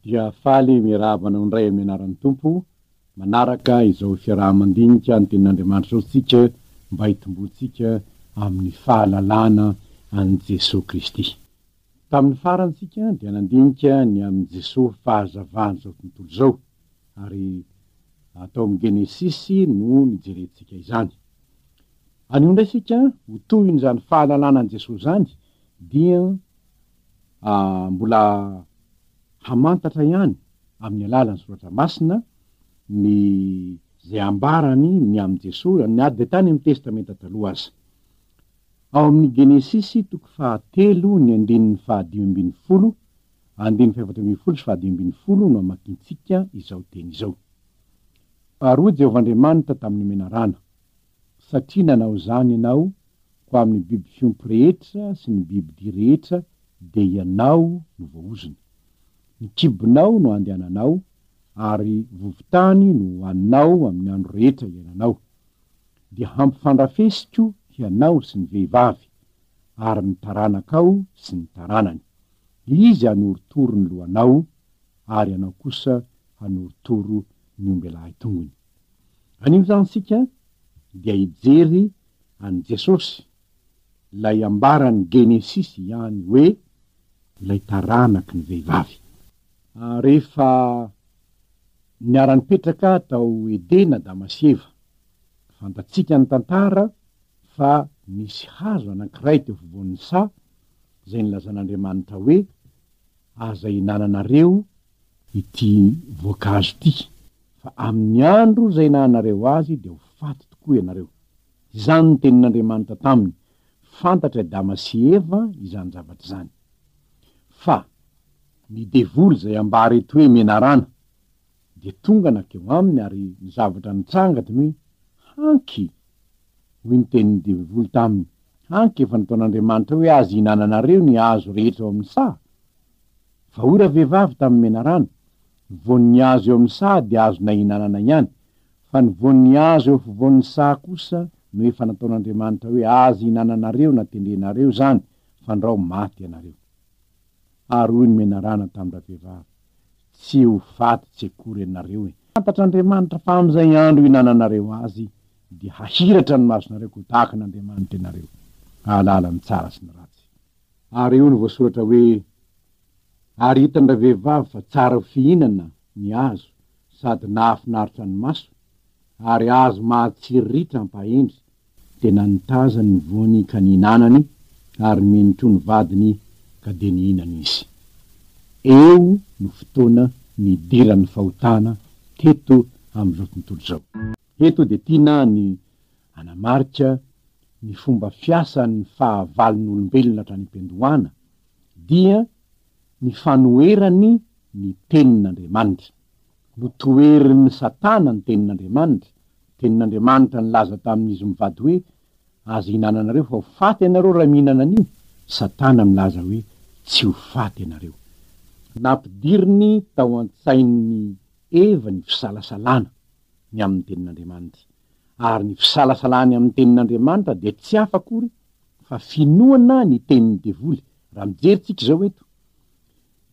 Dia faly miravana ndray amin'ny anaran'ny tompo manaraka izao fiarahamandinika ny tenin'Andriamanitra zao tsika mba hitomboantsika amin'ny fahalalana an' Jesosy Kristy. Tamin'ny farantsika dia nandinika ny amin'ny Jesosy fahazavany zao tontolo zao ary atao amin'ny Genesisy no nijerentsika izany. Anio ndray sika ho toy n'izany fahalalana an' Jesosy zany dia mbola hamantatra ihany amin'ny alalan'ny soratra masina ny zay ambarany ny am' Jesosy ny ady tany amin'ny testamenta taloha aza. Ao amin'ny Genesisy toko 3 ny andinin'ny 5:12, andin'ny 4:10 sy 5:10 no amakintsika izao teny izao. Faharoa Jehovandriamanitra tamin'ny menarana, satria nanao zany ianao ko amin'ny biby fiompy rehetra sy ny biby dia rehetra de ianao no voaozony. Ny kibonao no andehananao ary vovotany no hoaninao amin'ny andro rehetra iananao. Dia hampifandrafesiko ianao sy ny vehivavy ary ny taranakao sy ny taranany. Izy hanoritoro ny lohanao ary ianao kosa hanoritoro ny ombelahy tongony. Anio zany sika dia hijery an' Jesosy lay ambarany Genesisy ihany hoe lay taranaky ny vehivavy. Rehefa niara-nipetraka tao Edena Adama sy Eva, fantatsika ny tantara fa nisy hazo anankiray teo afovoan'ny sa zay nilazan'Andriamanitra hoe aza hinananareo ity voankazo ity, fa amin'ny andro zay hinananareo azy dia ho faty tokoa ianareo. Izany ny tenin'Andriamanitra taminy, fantatra Adama sy Eva izany zavatra zany. Fa ny devoly zay ambara eto hoe menarana de tonga nakeo aminy ary ny zavatra nitsanga de hoe hanky hoy ny tenin'ny devoly taminy, hanky efa nataon'Andriamanitra hoe azy hinananareo ny azo rehetra eo amin'ny sa. Fa ora vehivavy tamin'ny menarana, voan'ny azo eo amin'ny sa de azo na hinanana ihany, fa ny voan'ny azo eo afovoan'ny sa kosa no efa nataon'Andriamanitra hoe azy hinananareo na tendrenareo zany, fa ndrao maty ianareo. Ary hoy ny menarana tamin'ny vehivavy, tsy ho faty tsy akory ianareo e. Fantatr'Andriamanitra fa am'izay andro hinananareo azy dia hahiratra ny masonareo ko tahaka n'Andriamanitra ianareo. Ahalala ny tsara sy ny ratsy. Ary eo ny voasoratra hoe ary hitandra vehivavy fa tsara ho fihinana ny azo sady nahafinaritra ny maso ary azo mahatsiriritra ampahendry, tena nitaza ny voany ka nihinanany ary menitro ny vadiny ka de nihinana izy. Eo no fotoana nidiran'ny fahotana teto am'izao tontolo zao. Eto de tiana ny anamarika ny fomba fiasan'ny fahavalon'olombelona hatrany am-piandohana dia ny fanoerany ny tenin'Andriamanitra. Notoerin'ny Satana ny tenin'Andriamanitra. Tenin'Andriamanitra nilaza tamin'izy mivady hoe azy hinananareo fa ho faty ianareo raha mihinana an'io. Satana milaza hoe tsy ho faty ianareo. Nampidiriny tao an-tsain'ny Eva ny fisalasalana ny amin'ny tenin'Andriamanitra. Ary ny fisalasalany amin'ny tenin'Andriamanitra de tsy hafa akory fa finoana ny tenin'ny devoly. Raha mijeritsika zao eto,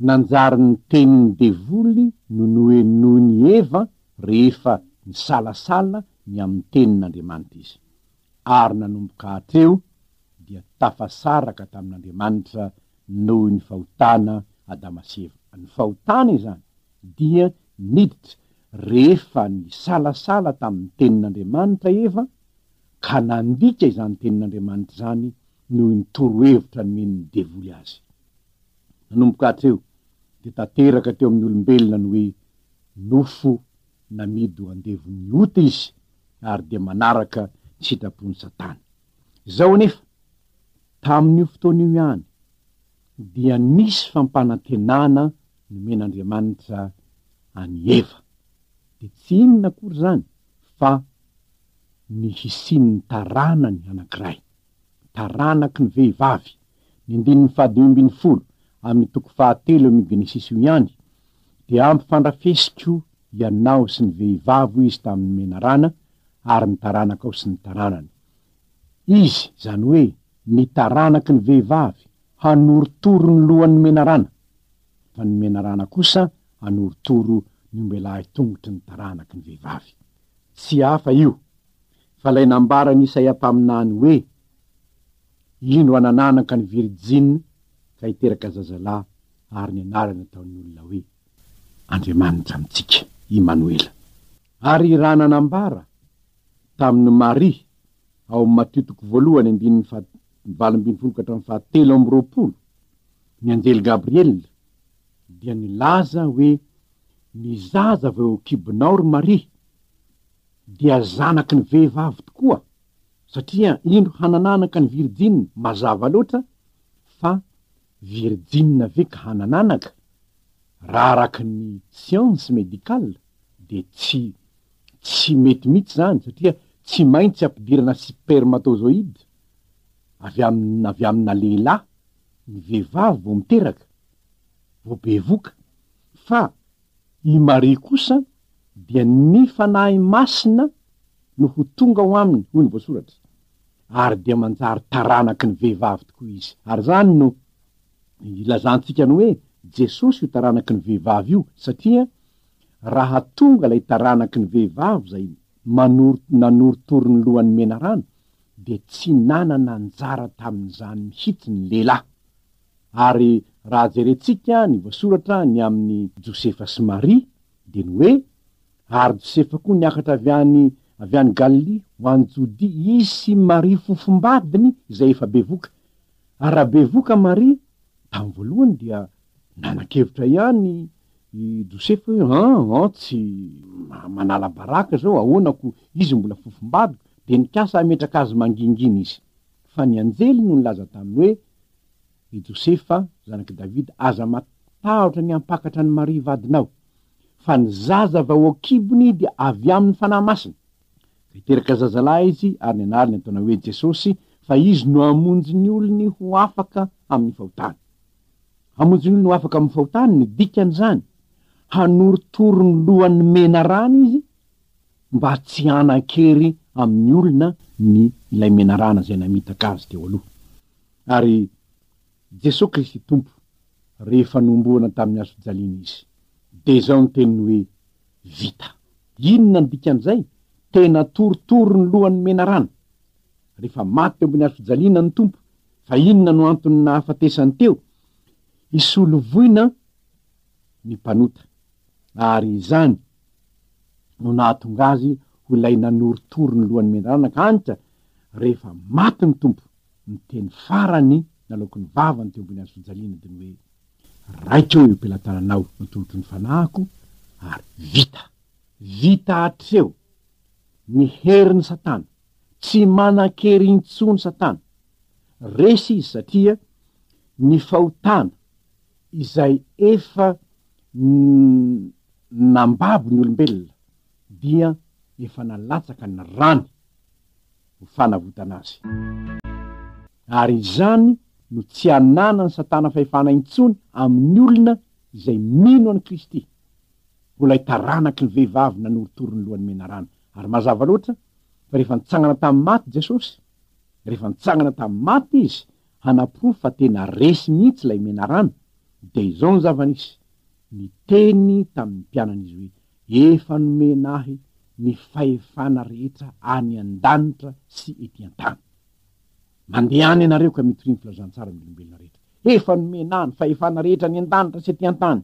nanjary ny tenin'ny devoly noho ny Eva rehefa ny salasala ny amin'ny tenin'Andriamanitra izy. Ary nanomboka hatreo dia tafasaraka tamin'Andriamanitra noho ny fahotana Adama sy Eva. Ny fahotana izany dia niditra rehefa ny salasala tamin'ny tenin'Andriamanitra Eva ka nandika izany tenin'Andriamanitra zany noho ny torohevitra nomen'ny devoly azy. Nanomboka hatreo de tanteraka teo amin'ny olombelona ny hoe nofo namido andevony ota izy ary de manaraka ny sitrapony Satana. Zao nefa tamin'io fotoan'io ihany dia nisy fampanantenana nomen'Andriamanitra any Eva. De tsy inona akory zany fa ny hisin'ny taranany anankiray, taranaky ny vehivavy. Ny andinin'ny 5:12 amin'ny toko 3 amin'ny Genesisy io ihany dia ampifandrafesiko ianao sy ny vehivavy izy tamin'ny menarana ary ny taranakao sy ny taranany. Izy zany hoe ny taranaky ny vehivavy hanoritoro ny lohan'ny menarana, fa ny menarana kosa anoritoro ny ombelahy tongotry ny taranaky ny vehivavy. Tsy hafa io fa lay nambara ny Isaia mpaminany hoe ino anananaka ny Virjina ka hiteraka zazalahy ary ny anarany ataon'ny olona hoe Andriamanitra amintsika Immanuela. Ary raha nanambara tamin'ny Maria ao amin'ny Matio 1:27-20 ny anjely Gabriel dia nilaza hoe ny zaza vao kibonao ry Maria dia zanaky ny vehivavy tokoa, satria ino hanananaka ny Virjina mazava loatra fa Virjina ve ka hanananaka raha araky ny science médicale de tsy mety mihitsy zany, satria tsy maintsy ampidirana spermatozoïde avy amina lehilahy ny vehivavy vao miteraka vao bevoka. Fa i Maria kosa dia ny fanahy masina no ho tonga ho aminy, hoy ny voasoratra, ary dia manjary taranaky ny vehivavy tokoa izy. Ary zany no ilazantsika ny hoe Jesosy io taranaky ny vehivavy io, satria raha tonga lay taranaky ny vehivavy zay nanoritoro ny lohan'ny menarano de tsy nanana anjara tamin'izany mihitsy ny lehilahy. Ary raha jerentsika ny voasoratra ny amin'ny Josefa sy Maria de ny hoe ary Josefa koa niakatra avy any Galilea ho any Jodia, izy sy Maria fofombadiny izay efa bevoka. Ary raha bevoka Maria tamin'ny voalohany dia nanan-kevitra ihany i Josefa hoe tsy manala baraka zao, ahoanako izy mbola fofombadiko, de nikasa ametraka azy mangingina izy. Fa ny anjely no nilaza taminy hoe i Josefa zanaky Davida, aza matahotra ny ampakatra ny Maria vadinao, fa ny zaza vao ao kibony dia avy amin'ny fanahy masina. Hiteraka zazalahy izy ary ny anarany ataona hoe Jesosy, fa izy no amonjy ny olony ho afaka amin'ny fahotany. Amonjy ny olony ho afaka amin'ny fahotany ny dikan'izany hanoritoro ny lohan'ny menarano izy mba tsy hanan-kery amin'ny olona ny ilay menarana zay namitaka azy teo aloha. Ary Jesosy Kristy Tompo rehefa nomboana tamin'ny hazo fijaliana izy de zao ny teniny hoe vita. Inona ny dikan'izay? Tena torotoro ny lohan'ny menarana rehefa maty teo ambony hazo fijaliana ny Tompo. Fa inona no antony nahafatesany teo? Isolovoina ny mpanota, ary izany no nahatonga azy ho lay nanoritoro ny lohan'ny menarana ka anitra rehefa maty ny Tompo ny teny farany nalaoko ny vavany teo ambony hazo fijaliana de ny hoe raikeo io pelantananao notolotry ny fanahiko ary vita hatreo ny herin'ny Satana, tsy manan-kery intsony Satana. Resy izy satria ny fahotana izay efa nambabo ny olombelona dia efa nalatsaka ny rany ho fanavotana azy. Ary izany no tsy ananany Satana fahefana intsony amin'ny olona izay mino any Kristy, ho lay taranaky ny vehivavy nanoritoro ny lohan'ny menarana. Ary mazava loatra fa rehefa nitsangana tamin'ny maty Jesosy, rehefa nitsangana tamin'ny maty izy hanaporo fa tena resy mihitsy lay menarana, de izao ny zava-nisy ny teny tamin'ny mpianany izy hoe efa nomenahy ny fahefana rehetra any an-danitra sy ety an-tany. Mandeha any ianareo ka mitoriny filazantsara ny olombelona rehetra. Efa nomenahy ny fahefana rehetra any an-danitra sy ety an-tany.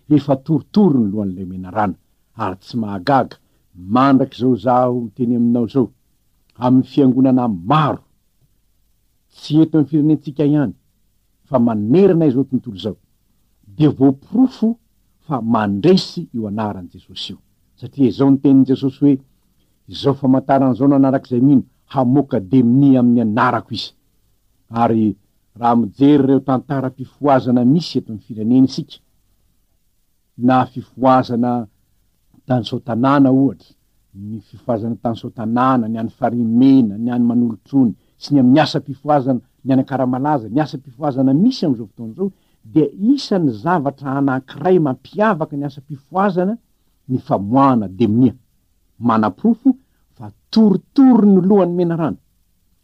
Efa torotoro ny lohan'ilay menarana, ary tsy mahagaga mandraky zao zaho miteny aminao zao amin'ny fiangonana maro, tsy eto amin'ny firenentsika ihany fa manerana izao tontolo zao, de voaporofo fa mandresy io anaran'i Jesosy io. Satria izao ny tenin'i Jesosy hoe izao famantarana zao no anarak'izay mino hamoaka demoni amin'ny anarako izy. Ary raha mijery ireo tantaram-pifoazana misy eto amin'ny firenena isika, na fifoazana tany Sotanana ohatra, ny fifoazana tany Sotanana, ny any Farimena, ny any Manolotrony, sy ny amin'ny asa-pifoazana ny any Akaramalaza, ny asa-pifoazana misy am'izao fotoana zao, de isan'ny zavatra anankiray mampiavaka ny asa-pifoazana ny famoahana demonia. Manaprofo fa torotoro ny lohan'ny menarana,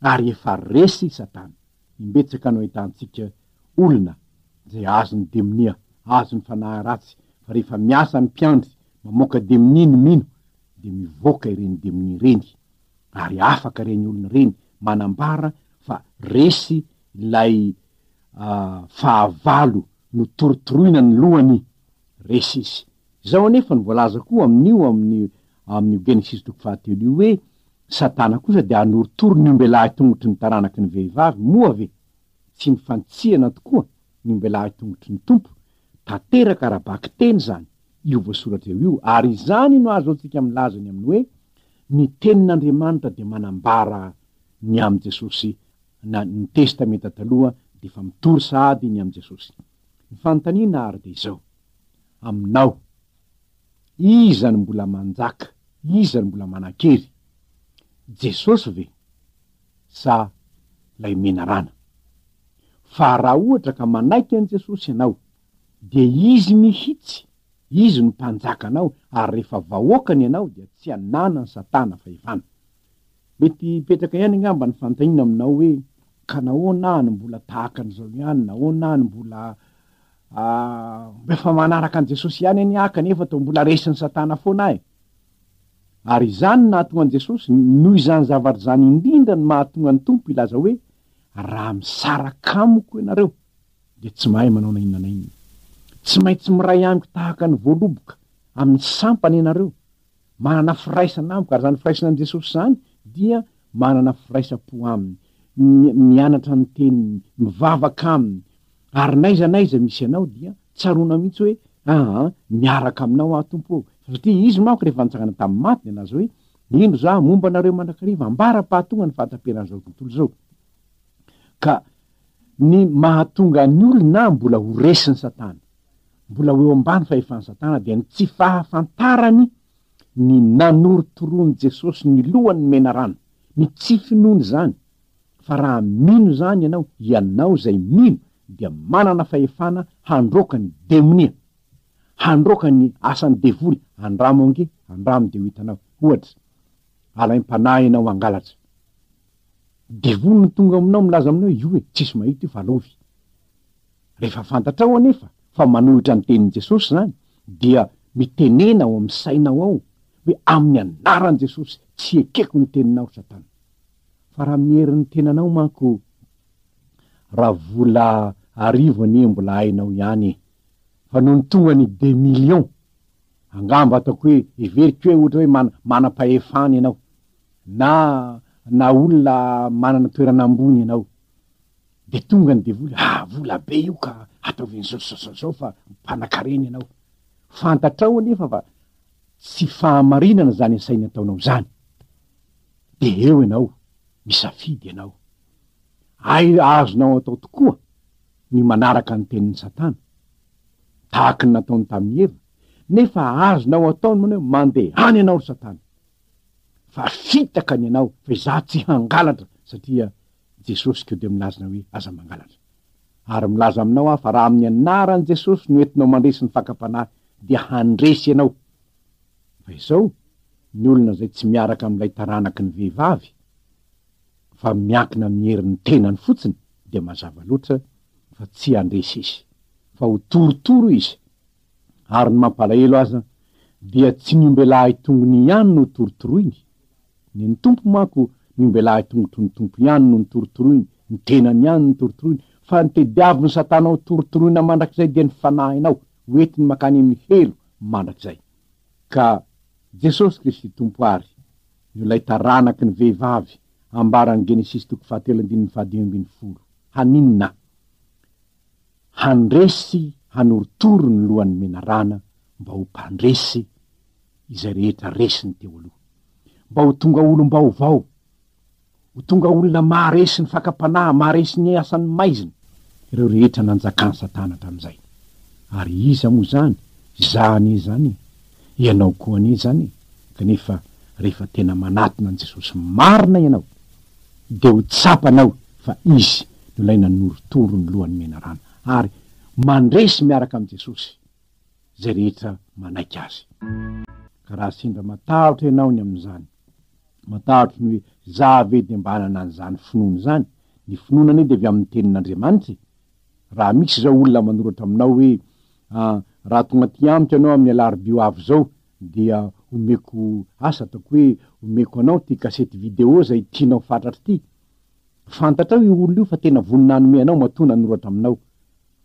ary efa resy Satana. Imbetsaka no ahitantsika olona zay azony demonia azo ny fanahy ratsy, fa rehefa miasa ny mpiandry mamoaka de minimino de mivoaka ireny de minireny, ary afaka reny olona reny manambara fa resy lay fahavalo no torotoroina ny lohany resy izy. Zao anefa ny voalaza koa amin'io amin'ny Genesis 3 io hoe Satana kosa de anoritoro ny ombelahy tongotry ny taranaky ny vehivavy, moa ve tsy nifantsihana tokoa ny ombelahy tongotry ny tompo, tanteraka rabaky teny zany io voasoratra io, ary zany no azo antsika milazany amin'ny hoe ny tenin'Andriamanitra de manambara ny am Jesosy na ny testamenta taloha de fa mitory sady ny am Jesosy. Ny fanontaniana ary de izao aminao, iza ny mbola manjaka, iza ny mbola manan-kery, Jesosy ve sa lay menarana? Fa raha ohatra ka manaiky an Jesosy ianao de izy mihitsy, izy no mpanjakanao, ary rehefa vahoakany ianao dia tsy anana ny Satana fa ivana. Mety petraka ihany ngamba ny fanontaniana aminao hoe ka nahoana ny mbola tahaka an'izao ihany, nahoana ny mbola efa manaraka an Jesosy ihany any aka nefa to mbola resin'ny Satana foana e. Ary izany nahatonga an Jesosy noho izany zavatra zany indrindra ny mahatonga ny tompo ilaza hoe raha misaraka amiko ianareo de tsy mahay manao na inona na inona, tsy maintsy miray amiko tahaka ny voaloboka amin'ny sampany ianareo, manana firaisana amiko, ary zany firaisana an Jesosy zany dia manana firaisam-po aminy, mianatra ny teniny, mivavaka aminy, ary naiza misy anao dia tsarona mihitsy hoe miaraka aminao atompo, satria izy manko rehefa nitsangana tamin'ny maty anazy hoe indro za momba anareo mandrakariva ambara-pahatonga ny fahataperan'izao tontolo zao. Ka ny mahatonga ny olona mbola ho resin'ny Satana, mbola ho eo ambany fahefan'ny Satana dia ny tsy fahafantarany ny nanoritoroany Jesosy ny lohany menarana, ny tsy finoany zany. Fa raha mino zany ianao zay mino dia manana fahefana handroaka ny demonia, handroaka ny asan'ny devoly, andramo ange, andramo de ho hitanao. Ohatra, alaim-panahy ianao angalatra, devoly ny tonga aminao milaza aminao io hoe tsisy mahita io fa lovy. Rehefa fantatrao anefa fa manohitra ny tenin'i Jesosy zany dia mitenena ao amin'ny sainao ao hoe amin'ny anaran'i Jesosy tsy ekeko ny teninao Satana. Fa raha miherin'ny tenanao manko raha vola arivo anie mbola hainao ihany, fa noho ny tonga ny 2 millions angamba ataoko hoe everiko hoe ohatra hoe manam-pahefana ianao na olona manana toerana ambony ianao, de tonga ny devoly vola be io ka ataovy zao fa mpanan-karena ianao. Fantatrao anefa fa tsy fahamarinana zany asainy ataonao zany, de eo ianao misafidy ianao. Azonao atao tokoa ny manaraka ny tenin'ny Satana tahaky ny nataony tamin'ny Eva, nefa azonao ataony manao mandeha any ianao ry Satana, fa fitaka ny ianao fa za tsy hangalatra, satria Jesosy keo de milazana hoe aza mangalatra. Ary milaza aminao fa raha amin'ny anaran'i Jesosy no entinao mandresy ny fakapanahy dia handresy ianao. Fa izao ny olona zay tsy miaraka amin'ilay taranaky ny vehivavy fa miankina amin'ny herin'ny tenany fotsiny de mazava loatra fa tsy handresy izy, fa ho torotoro izy. Ary ny mampalahelo aza dia tsy ny ombelahy tongony ihany no torotoroiny, ny tompo manko ny ombelahy tongotry ny tompo ihany no torotoroiny, ny tenany ihany no torotoroiny, fa ny tediavy ny Satana ho torotoroina mandrakizay dia ny fanahinao hoentiny makany amin'ny helo mandrakizay. Ka Jesosy Kristy tompo ary io lay taranaky ny vehivavy ambarany Genesis 3:10 haninona handresy hanoritoro ny lohan'ny menarana mba ho mpandresy izay rehetra resiny teo aloha, mba ho tonga olom-baovao, ho tonga olona maharesy ny fakapanahy, maharesy ny asan'ny maizina, ireo rehetra nanjakany Satana tam'izay. Ary iza moa zany, zany zany, ianao koa ani zany, kanefa rehefa tena manatona an Jesosy marina ianao de ho tsapanao fa izy no lay nanoritoro ny lohan'ny menarana, ary mandresy miaraka am Jesosy zay rehetra manaiky azy. Ka raha sendra matahotra ianao ny am'izany, matahotra ny hoe zave de mba hanana an'izany finoana zany, ny finoana anie de avy amin'ny tenin'Andriamanitra. Raha misy zao olona manoratra aminao hoe raha tonga ty amiko anao amin'ny alarobio avy zao dia omeko asa ataoko hoe omeko anao ty kasety video zay tianao fatratry ty, fantatrao io olo io fa tena vonina anome anao matona noratra aminao,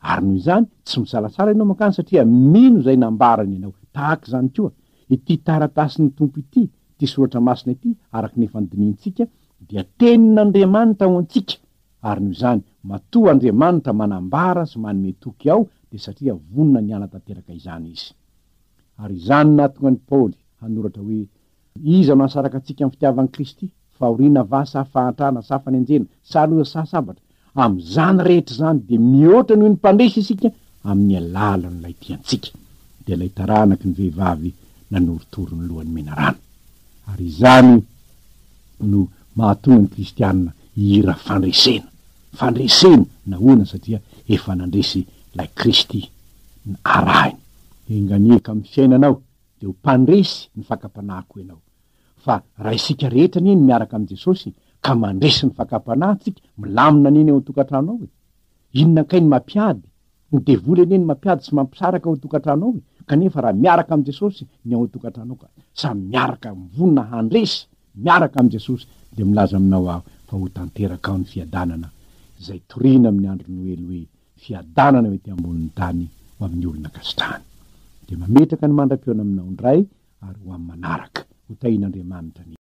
ary noho izany tsy misalasala ianao makany satria mino zay nambarany ianao. Tahaka zany koa ity taratasy ny tompo ity, ty soratra masina ity araky ny fandiniantsika dia tenin'Andriamanitra ho antsika, ary noho izany matoa Andriamanitra manambara sy manome toky ao de satria vonina niala tanteraka izany izy. Ary izany nahatonga ny Paoly hanoratra hoe iza no asaraka antsika amin'ny fitiavan'i Kristy, fahoriana va sa fahantrana sa fanenjena sa loza sa sabatra, am'izany rehetra zany de mihoatra noho ny mpandresy isika amin'ny alalan'ilay tiantsika. De lay taranaky ny vehivavy nanorotoro ny lohan'ny menarana. Ary izany no mahatonga ny kristianina hira fandresena nahoana satria efa nandresy lay Kristy arahiny. Enganieka amin'ny fiainanao de ho mpandresy ny fakapanahako ianao, fa raha isika rehetra niny miaraka amin'ny Jesosy ka mandresy ny fakapanah tsika milamina niny ao an-tokantranao e. Inona kay ny mampiady, ny devoly niny mampiady sy mampisaraka ao an-tokantranao e. Kanefa raha miaraka amin'ny Jesosy ny ao an-tokantranao ka samy miaraka mivonina handresy miaraka amin'ny Jesosy de milaza aminao aho fa ho tanteraka ao ny fiadanana zay torina amin'ny andro Noely hoe fiadanana mety ambonin'ny tany ho amin'ny olona kasitrahany. De mametraka ny mandram-piona aminao ndray ary ho amin'ny manaraka ho tahin'Andriamanitra ny